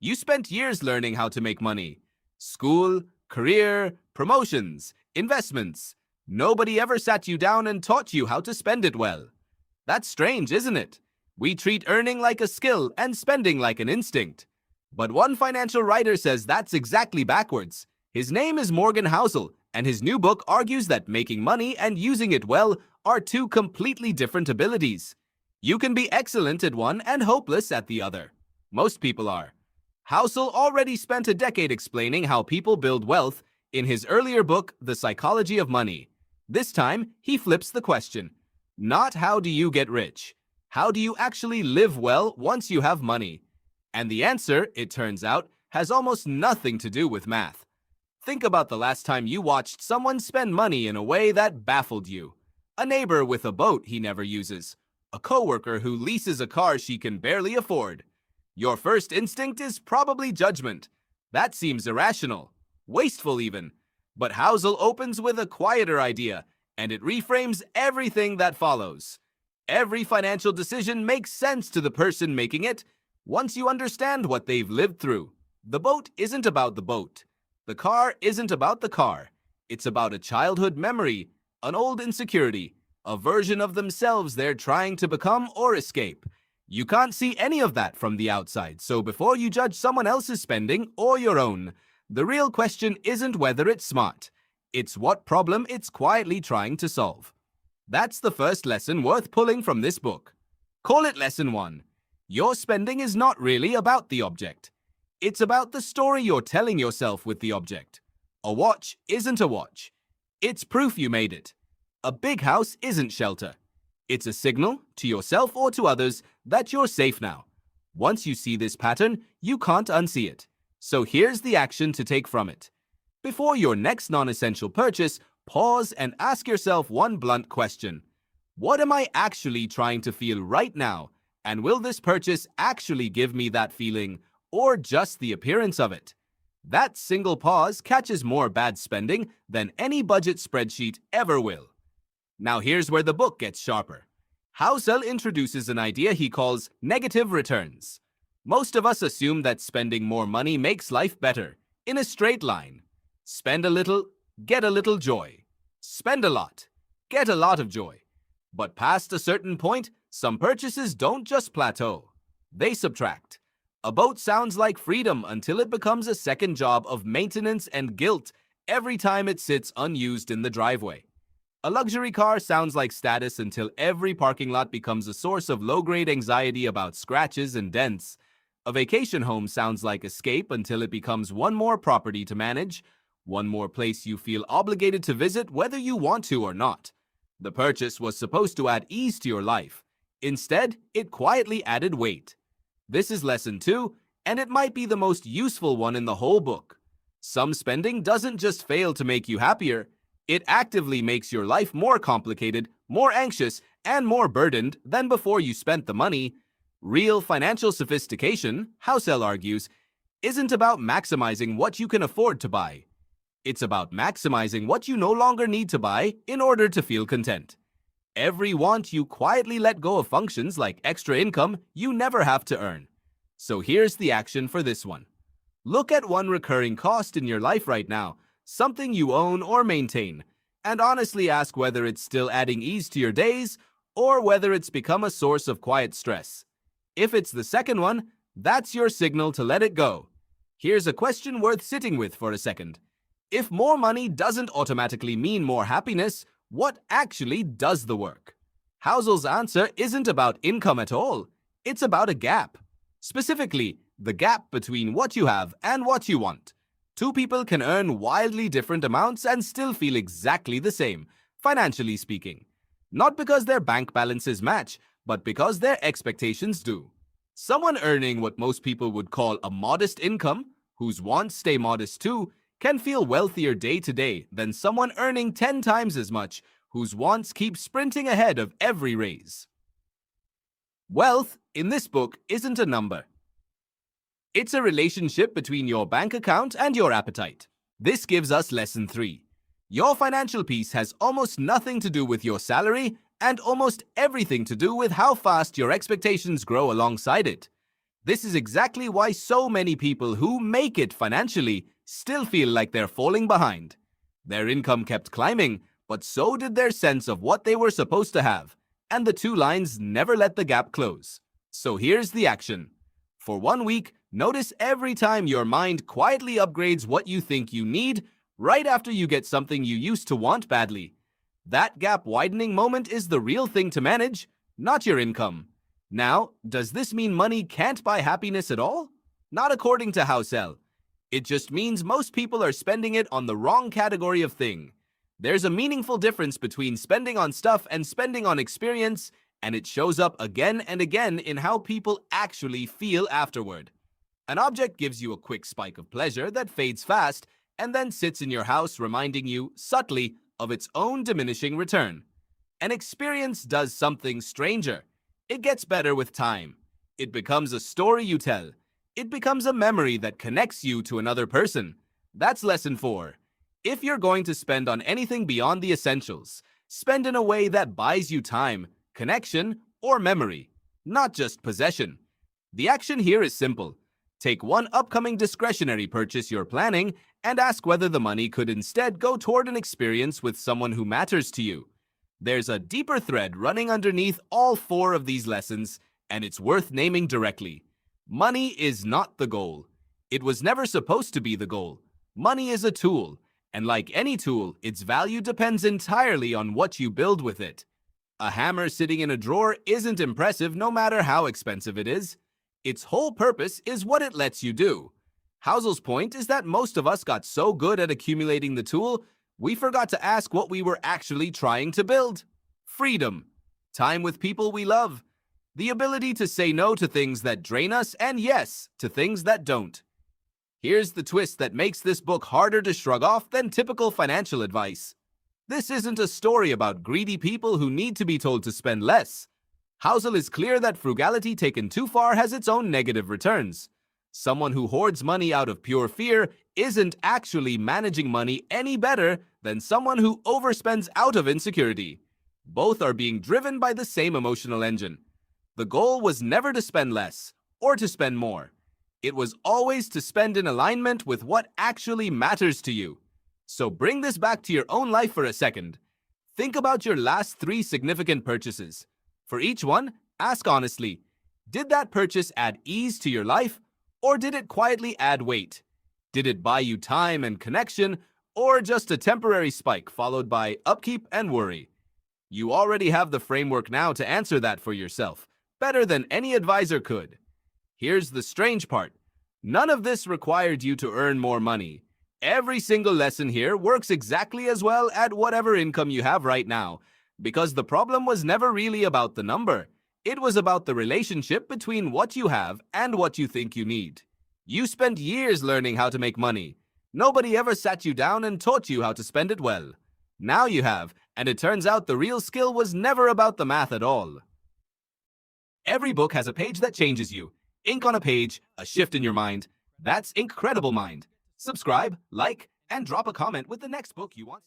You spent years learning how to make money. School, career, promotions, investments. Nobody ever sat you down and taught you how to spend it well. That's strange, isn't it? We treat earning like a skill and spending like an instinct. But one financial writer says that's exactly backwards. His name is Morgan Housel, and his new book argues that making money and using it well are two completely different abilities. You can be excellent at one and hopeless at the other. Most people are. Housel already spent a decade explaining how people build wealth in his earlier book, The Psychology of Money. This time, he flips the question. Not how do you get rich? How do you actually live well once you have money? And the answer, it turns out, has almost nothing to do with math. Think about the last time you watched someone spend money in a way that baffled you. A neighbor with a boat he never uses. A coworker who leases a car she can barely afford. Your first instinct is probably judgment. That seems irrational, wasteful even. But Housel opens with a quieter idea, and it reframes everything that follows. Every financial decision makes sense to the person making it once you understand what they've lived through. The boat isn't about the boat. The car isn't about the car. It's about a childhood memory, an old insecurity, a version of themselves they're trying to become or escape. You can't see any of that from the outside, so before you judge someone else's spending or your own, the real question isn't whether it's smart. It's what problem it's quietly trying to solve. That's the first lesson worth pulling from this book. Call it Lesson 1. Your spending is not really about the object. It's about the story you're telling yourself with the object. A watch isn't a watch. It's proof you made it. A big house isn't shelter. It's a signal, to yourself or to others, that you're safe now. Once you see this pattern, you can't unsee it. So here's the action to take from it. Before your next non-essential purchase, pause and ask yourself one blunt question. What am I actually trying to feel right now? And will this purchase actually give me that feeling, or just the appearance of it? That single pause catches more bad spending than any budget spreadsheet ever will. Now here's where the book gets sharper. Housel introduces an idea he calls negative returns. Most of us assume that spending more money makes life better, in a straight line. Spend a little, get a little joy. Spend a lot, get a lot of joy. But past a certain point, some purchases don't just plateau. They subtract. A boat sounds like freedom until it becomes a second job of maintenance and guilt every time it sits unused in the driveway. A luxury car sounds like status until every parking lot becomes a source of low-grade anxiety about scratches and dents. A vacation home sounds like escape until it becomes one more property to manage, one more place you feel obligated to visit whether you want to or not. The purchase was supposed to add ease to your life. Instead, it quietly added weight. This is lesson 2, and it might be the most useful one in the whole book. Some spending doesn't just fail to make you happier, it actively makes your life more complicated, more anxious, and more burdened than before you spent the money. Real financial sophistication, Housel argues, isn't about maximizing what you can afford to buy. It's about maximizing what you no longer need to buy in order to feel content. Every want you quietly let go of functions like extra income you never have to earn. So here's the action for this one. Look at one recurring cost in your life right now, something you own or maintain, and honestly ask whether it's still adding ease to your days or whether it's become a source of quiet stress. If it's the second one, that's your signal to let it go. Here's a question worth sitting with for a second. If more money doesn't automatically mean more happiness, what actually does the work? Housel's answer isn't about income at all. It's about a gap. Specifically, the gap between what you have and what you want. Two people can earn wildly different amounts and still feel exactly the same, financially speaking. Not because their bank balances match, but because their expectations do. Someone earning what most people would call a modest income, whose wants stay modest too, can feel wealthier day to day than someone earning 10 times as much, whose wants keep sprinting ahead of every raise. Wealth, in this book, isn't a number. It's a relationship between your bank account and your appetite. This gives us lesson 3. Your financial peace has almost nothing to do with your salary and almost everything to do with how fast your expectations grow alongside it. This is exactly why so many people who make it financially still feel like they're falling behind. Their income kept climbing, but so did their sense of what they were supposed to have, and the two lines never let the gap close. So here's the action. For 1 week, notice every time your mind quietly upgrades what you think you need right after you get something you used to want badly. That gap widening moment is the real thing to manage, not your income. Now, does this mean money can't buy happiness at all? Not according to Housel. It just means most people are spending it on the wrong category of thing. There's a meaningful difference between spending on stuff and spending on experience, and it shows up again and again in how people actually feel afterward. An object gives you a quick spike of pleasure that fades fast and then sits in your house reminding you, subtly, of its own diminishing return. An experience does something stranger. It gets better with time. It becomes a story you tell. It becomes a memory that connects you to another person. That's lesson 4. If you're going to spend on anything beyond the essentials, spend in a way that buys you time, connection, or memory, not just possession. The action here is simple. Take one upcoming discretionary purchase you're planning and ask whether the money could instead go toward an experience with someone who matters to you. There's a deeper thread running underneath all 4 of these lessons, and it's worth naming directly. Money is not the goal. It was never supposed to be the goal. Money is a tool, and like any tool, its value depends entirely on what you build with it. A hammer sitting in a drawer isn't impressive no matter how expensive it is. Its whole purpose is what it lets you do. Housel's point is that most of us got so good at accumulating the tool, we forgot to ask what we were actually trying to build. Freedom. Time with people we love. The ability to say no to things that drain us and yes to things that don't. Here's the twist that makes this book harder to shrug off than typical financial advice. This isn't a story about greedy people who need to be told to spend less. Housel is clear that frugality taken too far has its own negative returns. Someone who hoards money out of pure fear isn't actually managing money any better than someone who overspends out of insecurity. Both are being driven by the same emotional engine. The goal was never to spend less or to spend more. It was always to spend in alignment with what actually matters to you. So bring this back to your own life for a second. Think about your last 3 significant purchases. For each one, ask honestly, did that purchase add ease to your life, or did it quietly add weight? Did it buy you time and connection, or just a temporary spike followed by upkeep and worry? You already have the framework now to answer that for yourself, better than any advisor could. Here's the strange part. None of this required you to earn more money. Every single lesson here works exactly as well at whatever income you have right now, because the problem was never really about the number. It was about the relationship between what you have and what you think you need. You spent years learning how to make money. Nobody ever sat you down and taught you how to spend it well. Now you have, and it turns out the real skill was never about the math at all. Every book has a page that changes you. Ink on a page, a shift in your mind. That's Inkcredible Mind. Subscribe, like, and drop a comment with the next book you want.